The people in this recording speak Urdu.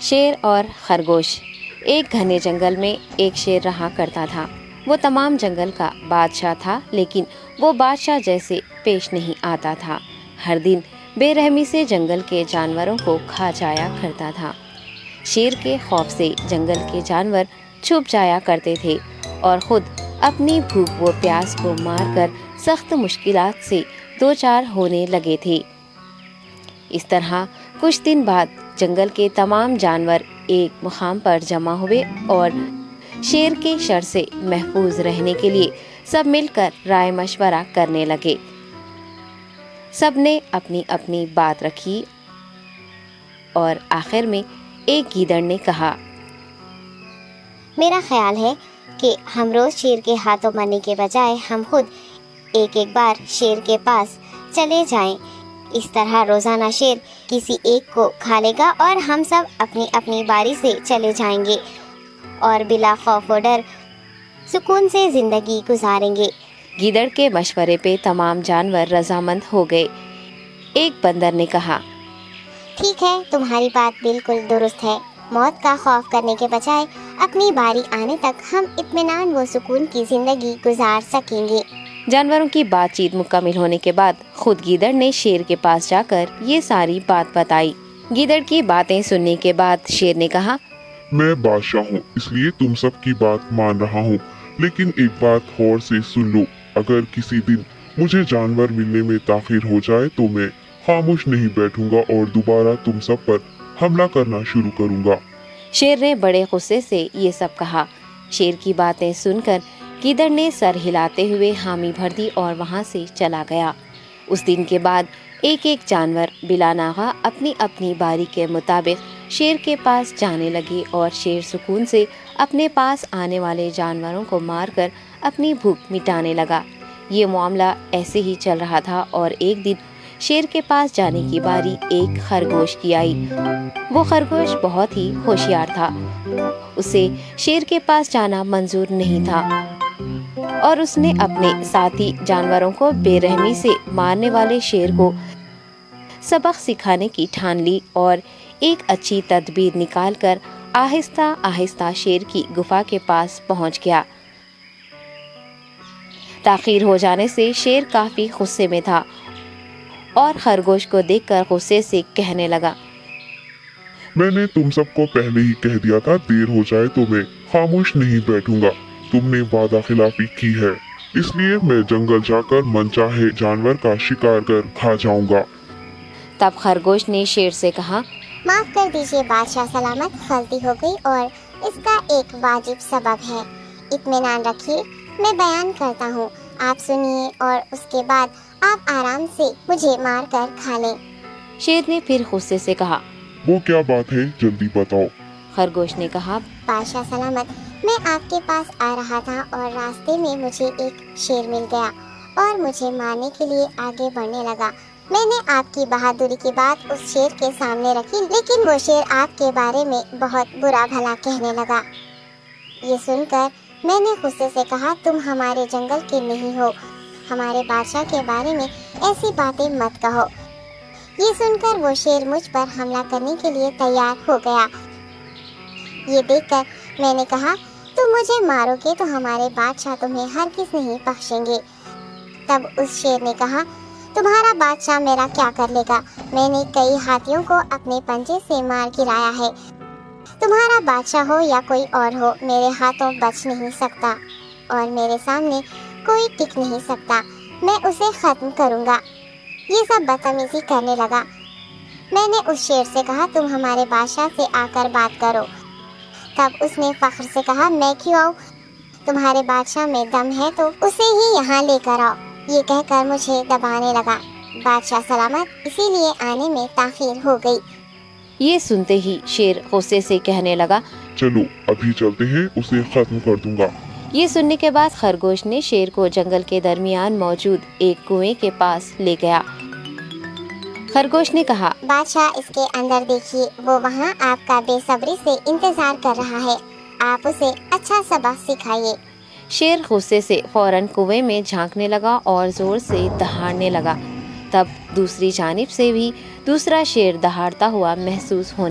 شیر اور خرگوش۔ ایک گھنے جنگل میں ایک شیر رہا کرتا تھا۔ وہ تمام جنگل کا بادشاہ تھا، لیکن وہ بادشاہ جیسے پیش نہیں آتا تھا۔ ہر دن بے رحمی سے جنگل کے جانوروں کو کھا جایا کرتا تھا۔ شیر کے خوف سے جنگل کے جانور چھپ جایا کرتے تھے اور خود اپنی بھوک و پیاس کو مار کر سخت مشکلات سے دوچار ہونے لگے تھے۔ اس طرح کچھ دن بعد جنگل کے تمام جانور ایک مقام پر جمع ہوئے اور شیر کے شر سے محفوظ رہنے کے لیے سب مل کر رائے مشورہ کرنے لگے۔ سب نے اپنی اپنی بات رکھی اور آخر میں ایک گیدڑ نے کہا، میرا خیال ہے کہ ہم روز شیر کے ہاتھوں مرنے کے بجائے ہم خود ایک بار شیر کے پاس چلے جائیں۔ اس طرح روزانہ شیر کسی ایک کو کھا لے گا اور ہم سب اپنی اپنی باری سے چلے جائیں گے اور بلا خوف و ڈر سکون سے زندگی گزاریں گے۔ گیدڑ کے مشورے پہ تمام جانور رضامند ہو گئے۔ ایک بندر نے کہا، ٹھیک ہے، تمہاری بات بالکل درست ہے۔ موت کا خوف کرنے کے بجائے اپنی باری آنے تک ہم اطمینان و سکون کی زندگی گزار سکیں گے۔ جانوروں کی بات چیت مکمل ہونے کے بعد خود گیدڑ نے شیر کے پاس جا کر یہ ساری بات بتائی۔ گیدڑ کی باتیں سننے کے بعد شیر نے کہا، میں بادشاہ ہوں، اس لیے تم سب کی بات مان رہا ہوں، لیکن ایک بات غور سے سن لو۔ اگر کسی دن مجھے جانور ملنے میں تاخیر ہو جائے تو میں خاموش نہیں بیٹھوں گا اور دوبارہ تم سب پر حملہ کرنا شروع کروں گا۔ شیر نے بڑے غصے سے یہ سب کہا۔ شیر کی باتیں سن کر گیدڑ نے سر ہلاتے ہوئے حامی بھر دی اور وہاں سے چلا گیا۔ اس دن کے بعد ایک ایک جانور بلا ناغہ اپنی اپنی باری کے مطابق شیر کے پاس جانے لگے اور شیر سکون سے اپنے پاس آنے والے جانوروں کو مار کر اپنی بھوک مٹانے لگا۔ یہ معاملہ ایسے ہی چل رہا تھا اور ایک دن شیر کے پاس جانے کی باری ایک خرگوش کی آئی۔ وہ خرگوش بہت ہی ہوشیار تھا۔ اسے شیر کے پاس جانا منظور نہیں تھا اور اس نے اپنے ساتھی جانوروں کو بے رحمی سے مارنے والے شیر کو سبق سکھانے کی ٹھان لی اور ایک اچھی تدبیر نکال کر آہستہ آہستہ شیر کی گفا کے پاس پہنچ گیا۔ تاخیر ہو جانے سے شیر کافی غصے میں تھا اور خرگوش کو دیکھ کر غصے سے کہنے لگا، میں نے تم سب کو پہلے ہی کہہ دیا تھا، دیر ہو جائے تو میں خاموش نہیں بیٹھوں گا۔ تم نے وعدہ خلافی کی ہے، اس لیے میں جنگل جا کر من چاہے جانور کا شکار کر کھا جاؤں گا۔ تب خرگوش نے شیر سے کہا، معاف کر دیجیے بادشاہ سلامت، غلطی ہو گئی اور اس کا ایک واجب سبب ہے۔ اطمینان رکھیے، میں بیان کرتا ہوں، آپ سنیے اور اس کے بعد آپ آرام سے مجھے مار کر کھا لیں۔ شیر نے پھر غصے سے کہا، وہ کیا بات ہے، جلدی بتاؤ۔ خرگوش نے کہا، بادشاہ سلامت، میں آپ کے پاس آ رہا تھا اور راستے میں مجھے ایک شیر مل گیا اور مجھے مارنے کے لیے آگے بڑھنے لگا۔ میں نے آپ کی بہادری کی بات اس شیر کے سامنے رکھی، لیکن وہ شیر آپ کے بارے میں بہت برا بھلا کہنے لگا۔ یہ سن کر میں نے غصے سے کہا، تم ہمارے جنگل کے نہیں ہو، ہمارے بادشاہ کے بارے میں ایسی باتیں مت کہو۔ یہ سن کر وہ شیر مجھ پر حملہ کرنے کے لیے تیار ہو گیا۔ یہ دیکھ کر میں نے کہا، تم مجھے مارو گے تو ہمارے بادشاہ تمہیں ہرگز نہیں بخشیں گے۔ تب اس شیر نے کہا، تمہارا بادشاہ میرا کیا کر لے گا؟ میں نے کئی ہاتھیوں کو اپنے پنجے سے مار گرایا ہے، تمہارا بادشاہ ہو یا کوئی اور ہو، میرے ہاتھوں بچ نہیں سکتا اور میرے سامنے کوئی ٹک نہیں سکتا، میں اسے ختم کروں گا۔ یہ سب بدتمیزی کرنے لگا۔ میں نے اس شیر سے کہا، تم ہمارے بادشاہ سے آ کر بات کرو۔ تب اس نے فخر سے کہا، میں کیوں آؤں؟ تمہارے بادشاہ میں دم ہے تو اسے ہی یہاں لے کر آؤ۔ یہ کہہ کر مجھے دبانے لگا۔ بادشاہ سلامت، اسی لیے آنے میں تاخیر ہو گئی۔ یہ سنتے ہی شیر غصے سے کہنے لگا، چلو ابھی چلتے ہیں، اسے ختم کر دوں گا۔ یہ سننے کے بعد خرگوش نے شیر کو جنگل کے درمیان موجود ایک کنویں کے پاس لے گیا۔ خرگوش نے کہا، بادشاہ اس کے اندر دیکھیے، وہ وہاں آپ کا بے صبری سے انتظار کر رہا ہے، آپ اسے اچھا سبق سکھائیے۔ شیر غصے سے فوراً کنویں میں جھانکنے لگا اور زور سے دہاڑنے لگا۔ تب دوسری جانب سے بھی دوسرا شیر دہاڑتا ہوا محسوس ہونے